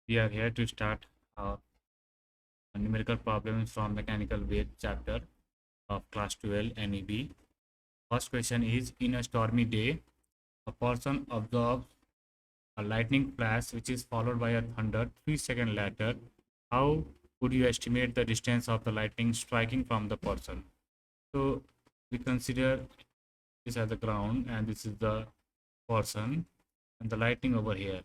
We are here to start our numerical problems from mechanical wave chapter of class 12 NEB. First question is, in a stormy day, a person observes a lightning flash which is followed by a thunder 3 seconds later. How would you estimate the distance of the lightning striking from the person? So we consider this as the ground and this is the person and the lightning over here.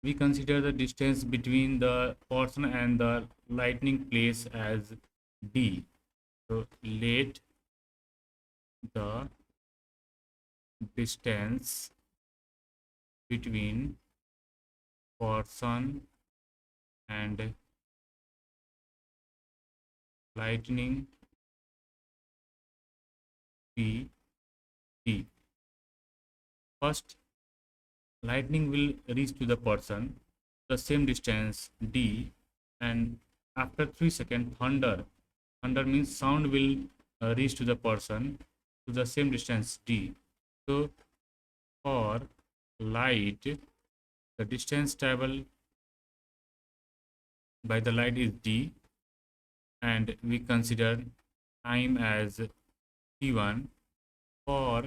We consider the distance between the person and the lightning place as d. So let the distance between person and lightning be d. First, lightning will reach to the person the same distance d, and after 3 seconds thunder means sound will reach to the person to the same distance d. So for light, the distance traveled by the light is d, and we consider time as t1. For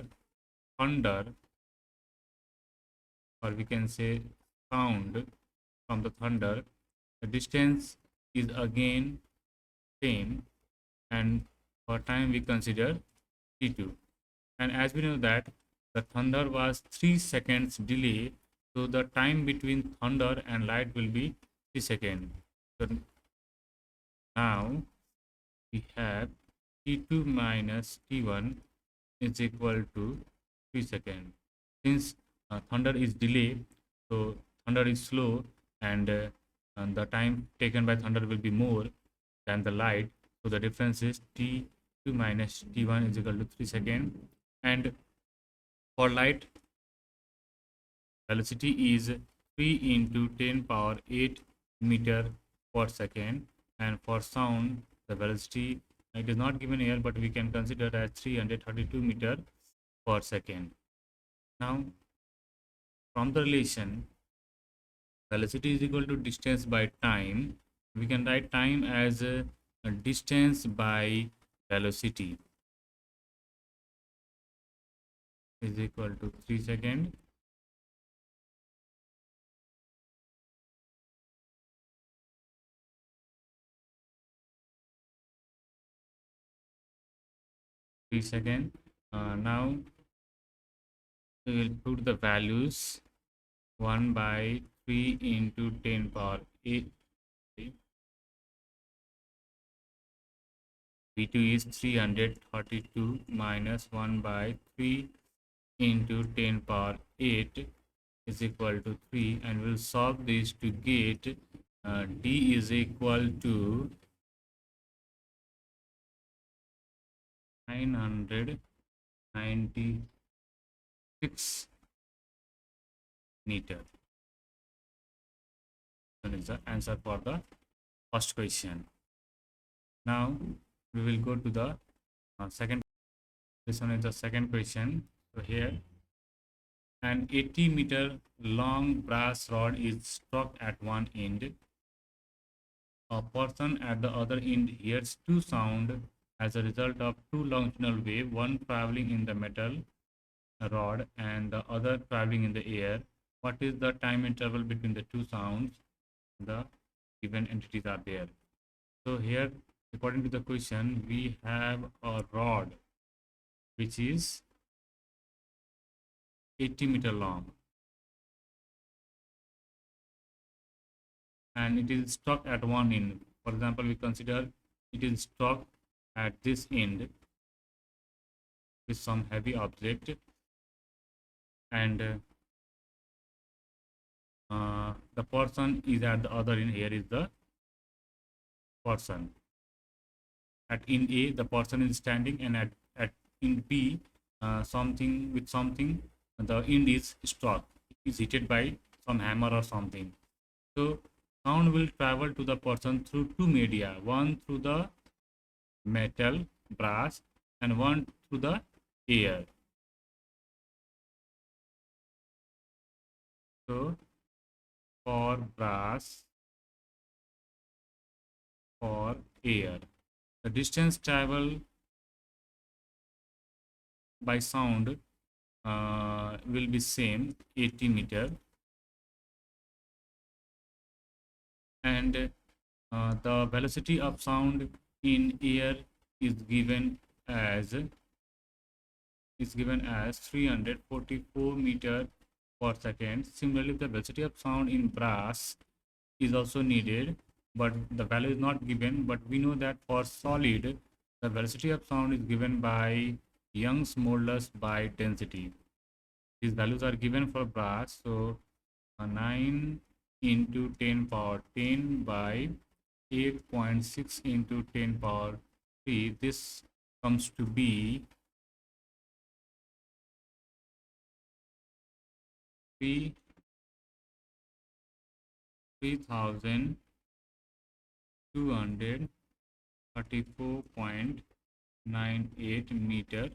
thunder, or we can say sound from the thunder, the distance is again same, and for time we consider t2. And as we know that the thunder was 3 seconds delay, so the time between thunder and light will be 3 seconds. So now we have t2 minus t1 is equal to 3 seconds. Since thunder is delay, so thunder is slow, and the time taken by thunder will be more than the light. So the difference is t2 minus t1 is equal to 3 seconds. And for light, velocity is 3 into 10 power 8 meter per second. And for sound, the velocity, it is not given here, but we can consider as 332 meter per second. Now, from the relation velocity is equal to distance by time, we can write time as a distance by velocity is equal to 3 seconds. Now we will put the values 1 by 3 into 10 power 8. V2 is 332 minus 1 by 3 into 10 power 8 is equal to 3, and we'll solve this to get d is equal to 996 meter. That is the answer for the first question. Now we will go to the second. This one is the second question. So here, an 80-meter long brass rod is struck at one end. A person at the other end hears two sounds as a result of two longitudinal waves, one traveling in the metal rod and the other traveling in the air. What is the time interval between the two sounds? The given entities are there. So here, according to the question, we have a rod which is 80-meter long, and it is stuck at one end. For example, we consider it is stuck at this end with some heavy object, and the person is at the other end. Here is the person. At end A, the person is standing, and at end B, something with something, the end is struck, is hit by some hammer or something. So sound will travel to the person through two media, one through the metal, brass, and one through the air. So for brass for air. The distance traveled by sound will be same 80 meter, and the velocity of sound in air is given as 344 meter per second. Similarly, the velocity of sound in brass is also needed, but the value is not given. But we know that for solid, the velocity of sound is given by Young's modulus by density. These values are given for brass. So 9 into 10 power 10 by 8.6 into 10 power 3. This comes to be 3234.98 meter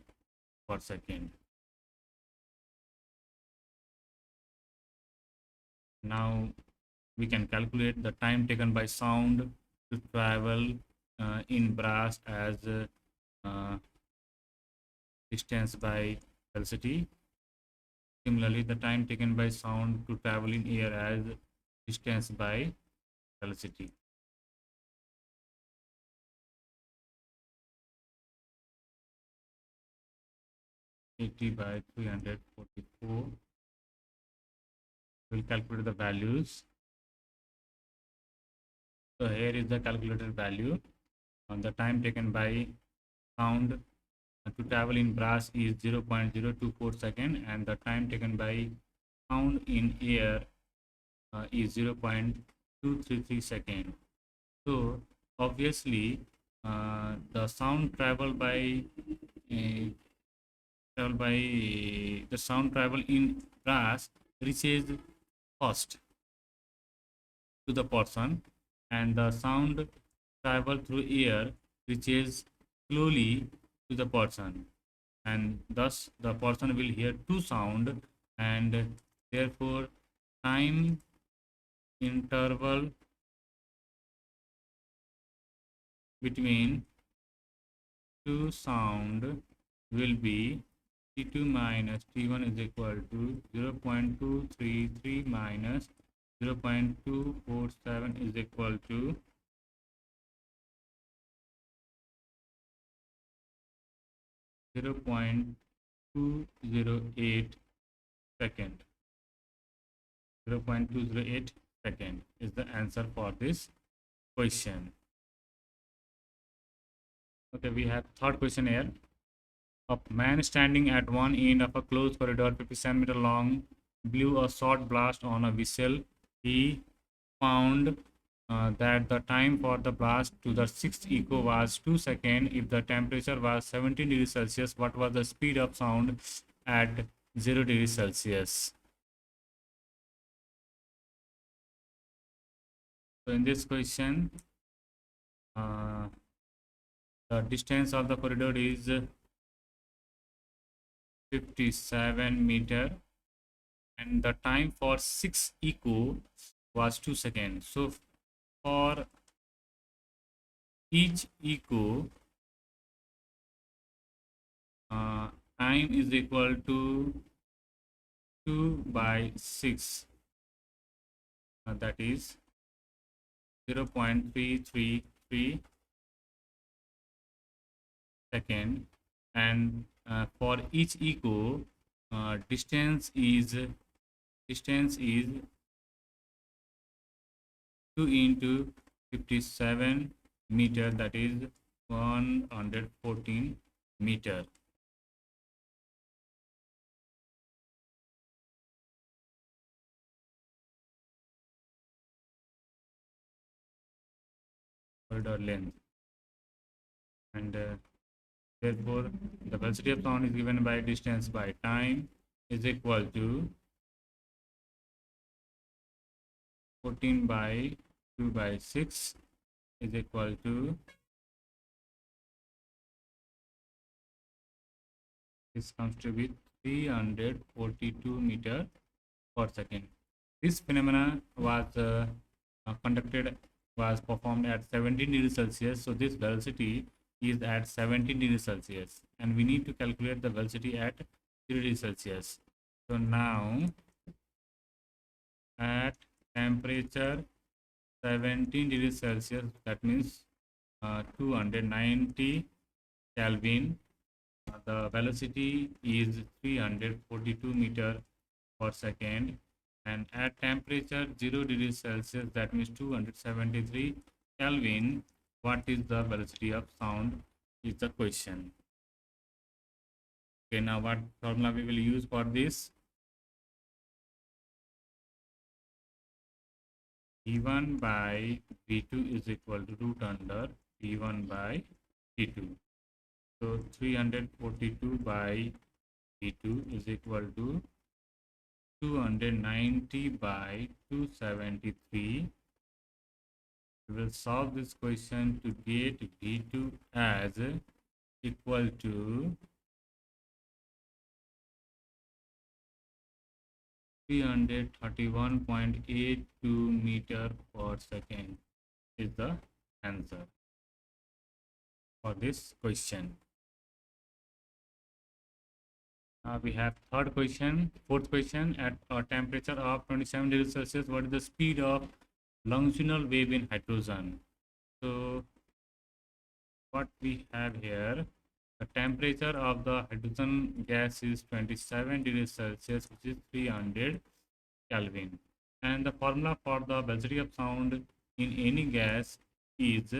per second. Now we can calculate the time taken by sound to travel in brass as distance by velocity. Similarly, the time taken by sound to travel in air as distance by velocity. Eighty by 344. We'll calculate the values. So here is the calculated value. The time taken by sound to travel in brass is 0.024 second, and the time taken by sound in air is 0.233 second. So obviously the sound travel by the sound travel in brass reaches first to the person, and the sound travel through air reaches slowly to the person, and thus the person will hear two sound, and therefore time interval between two sound will be T2 minus T1 is equal to 0.233 minus 0.247 is equal to 0.208 second. 0.208 second is the answer for this question. Okay, we have third question here. A man standing at one end of a closed corridor 57 meter long blew a short blast on a whistle. He found that the time for the blast to the sixth echo was 2 seconds. If the temperature was 17 degrees Celsius, what was the speed of sound at 0 degrees Celsius? So in this question, the distance of the corridor is 57 meter, and the time for 6 echo was 2 seconds. So for each echo, time is equal to 2 by 6, that is 0.333 second, and for each echo distance is 2 into 57 meter, that is 114 meter. Corridor length, and therefore the velocity of sound is given by distance by time is equal to 14 by 2 by 6 is equal to, this comes to be 342 meter per second. This phenomena was performed at 17 degrees Celsius. So this velocity is at 17 degrees Celsius, and we need to calculate the velocity at 0 degrees Celsius. So now at temperature 17 degrees Celsius, that means 290 Kelvin, the velocity is 342 meter per second, and at temperature 0 degrees Celsius, that means 273 Kelvin, what is the velocity of sound is the question. Okay, now what formula we will use for this? V1 by V2 is equal to root under V1 by V2. So 342 by V2 is equal to 290 by 273. We will solve this question to get V2 as equal to 331.82 meter per second is the answer for this question. We have fourth question at a temperature of 27 degrees Celsius. What is the speed of longitudinal wave in hydrogen? So what we have here, the temperature of the hydrogen gas is 27 degrees Celsius, which is 300 Kelvin. And the formula for the velocity of sound in any gas is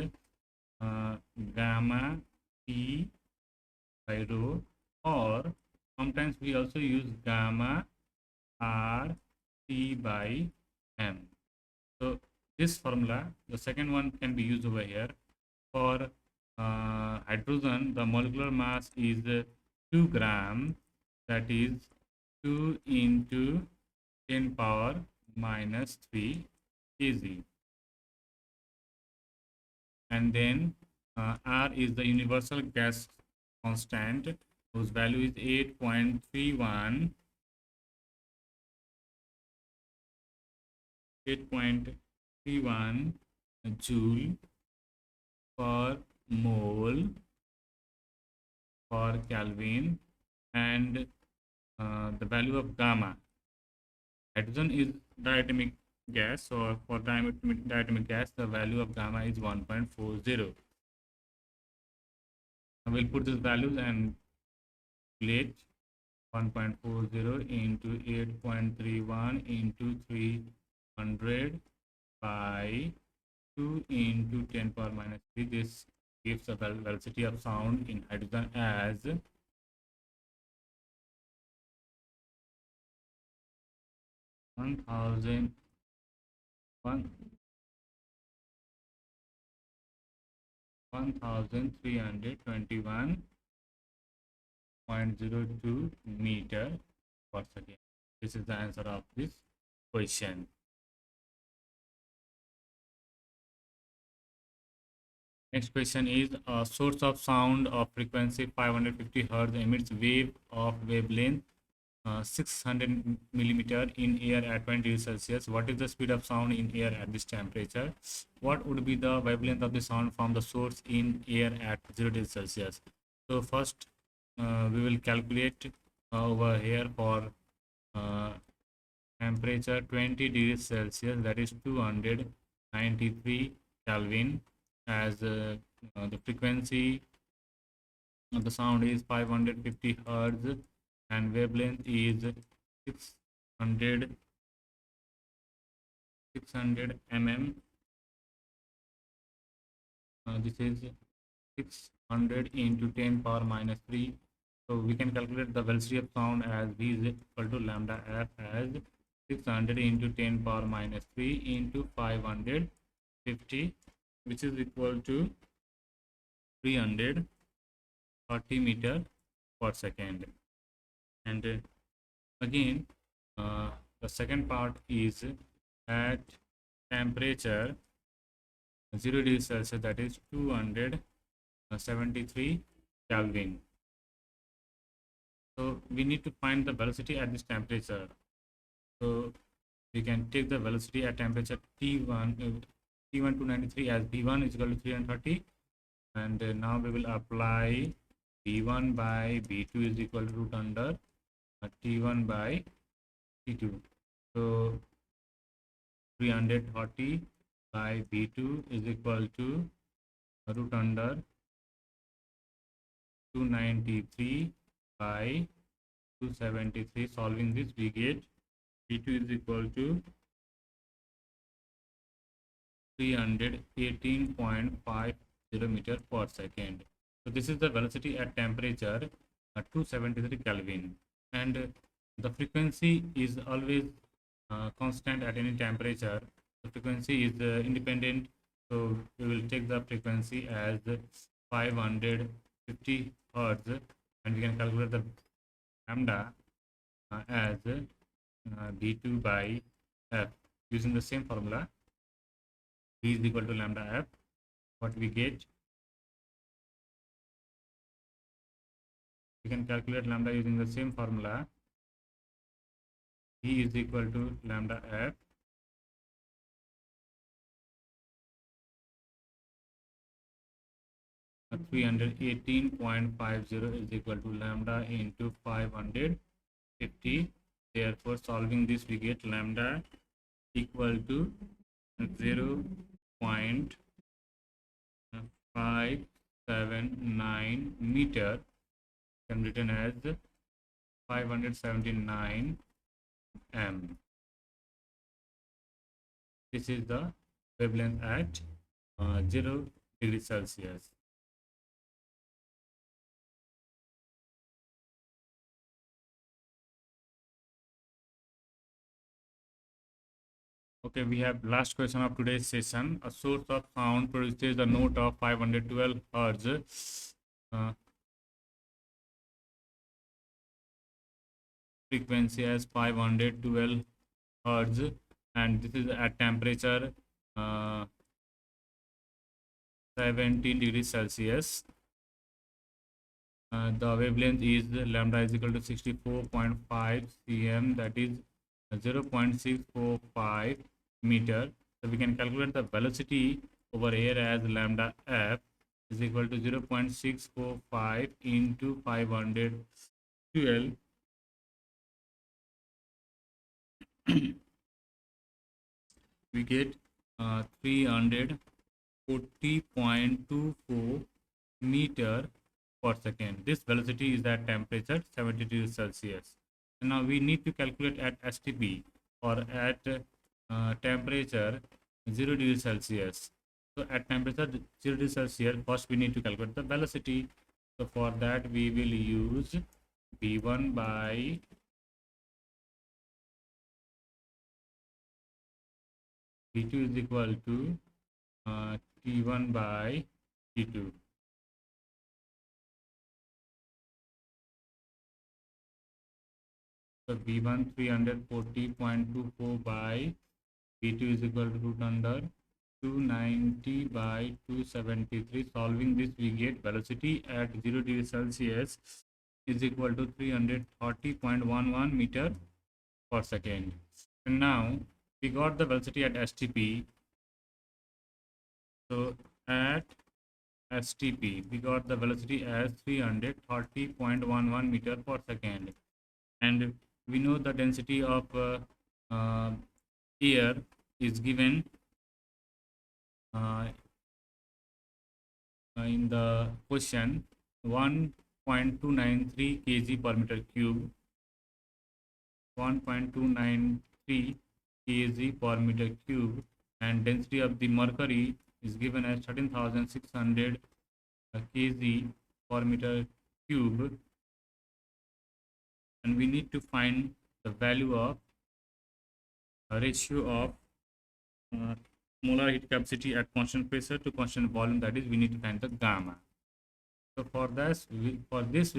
gamma T by rho, or sometimes we also use gamma R T by M. So this formula, the second one, can be used over here. For hydrogen, the molecular mass is 2 gram, that is 2 into 10 power minus 3 kg. And then R is the universal gas constant, whose value is 8.31 joule per mole per Kelvin. And the value of gamma, hydrogen is diatomic gas, so for diatomic gas the value of gamma is 1.40. I will put these values and calculate 1.40 into 8.31 into 300 by 2 into 10 power minus 3. This gives the velocity of sound in hydrogen as 1321.02 meter per second. This is the answer of this question. Next question is, a source of sound of frequency 550 Hz emits wave of wavelength 600 millimeter in air at 20 degrees Celsius. What is the speed of sound in air at this temperature? What would be the wavelength of the sound from the source in air at 0 degrees Celsius? So first we will calculate over here for temperature 20 degrees Celsius, that is 293 Kelvin, as the frequency of the sound is 550 Hz and wavelength is 600 mm. This is 600 into 10 power minus 3. So we can calculate the velocity of sound as V is equal to lambda f as 600 into 10 power minus 3 into 550, which is equal to 340 meter per second. And again the second part is at temperature 0 degrees Celsius, that is 273 Kelvin. So we need to find the velocity at this temperature. So we can take the velocity at temperature T1 293 as V1 is equal to 330, and now we will apply V1 by V2 is equal to root under T1 by T2. So 330 by V2 is equal to root under 293 by 273. Solving this, we get V2 is equal to 318.50 meter per second. So this is the velocity at temperature 273 Kelvin, and the frequency is always constant at any temperature. The frequency is independent, so we will take the frequency as 550 hertz, and we can calculate the lambda as d2 by f using the same formula. V is equal to lambda f. What we get, we can calculate lambda using the same formula. V is equal to lambda f at 318.50 is equal to lambda into 550. Therefore, solving this, we get lambda equal to 0.579 meter, can written as 579 m. This is the wavelength at 0 degrees Celsius. Okay, we have last question of today's session. A source of sound produces a note of 512 hertz. Frequency as 512 hertz, and this is at temperature 17 degrees Celsius. The wavelength is lambda is equal to 64.5 cm, that is 0.645 meter. So we can calculate the velocity over here as lambda f is equal to 0.645 into 512. We get 340.24 meter per second. This velocity is at temperature 70 degrees Celsius. And now we need to calculate at STP, or at temperature 0 degrees Celsius. So at temperature 0 degrees Celsius, first we need to calculate the velocity. So for that we will use V1 by V2 is equal to T1 by T2. So V1 340.24 by V2 is equal to root under 290 by 273. Solving this, we get velocity at 0 degrees Celsius is equal to 330.11 meter per second. And now we got the velocity at STP. So at STP, we got the velocity as 330.11 meter per second. And we know the density of air is given in the question 1.293 kg per meter cube. 1.293 kg per meter cube, and density of the mercury is given as 13,600 kg per meter cube, and we need to find the value of ratio of molar heat capacity at constant pressure to constant volume, that is we need to find the gamma. So for this we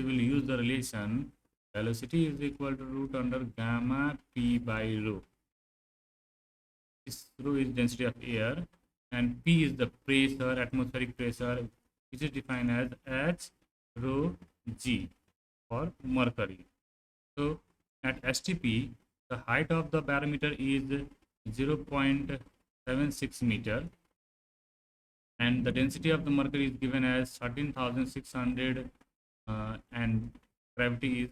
will use the relation velocity is equal to root under gamma p by rho. This rho is density of air, and p is the pressure, atmospheric pressure, which is defined as h rho g for mercury. So at STP, The height of the barometer is 0.76 meter, and the density of the mercury is given as 13,600 and gravity is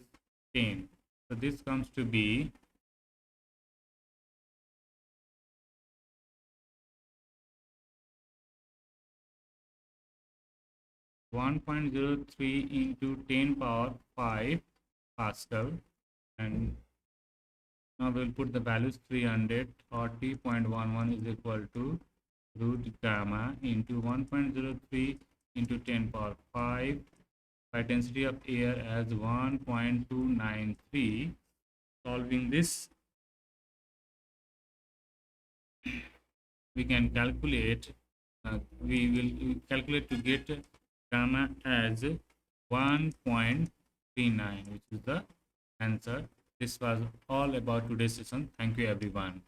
10. So this comes to be 1.03 into 10 power 5 Pascal, and now we'll put the values. 340.11 is equal to root gamma into 1.03 into 10 power 5 by density of air as 1.293. Solving this, we can calculate, we will calculate to get gamma as 1.39, which is the answer. This was all about today's session. Thank you everyone.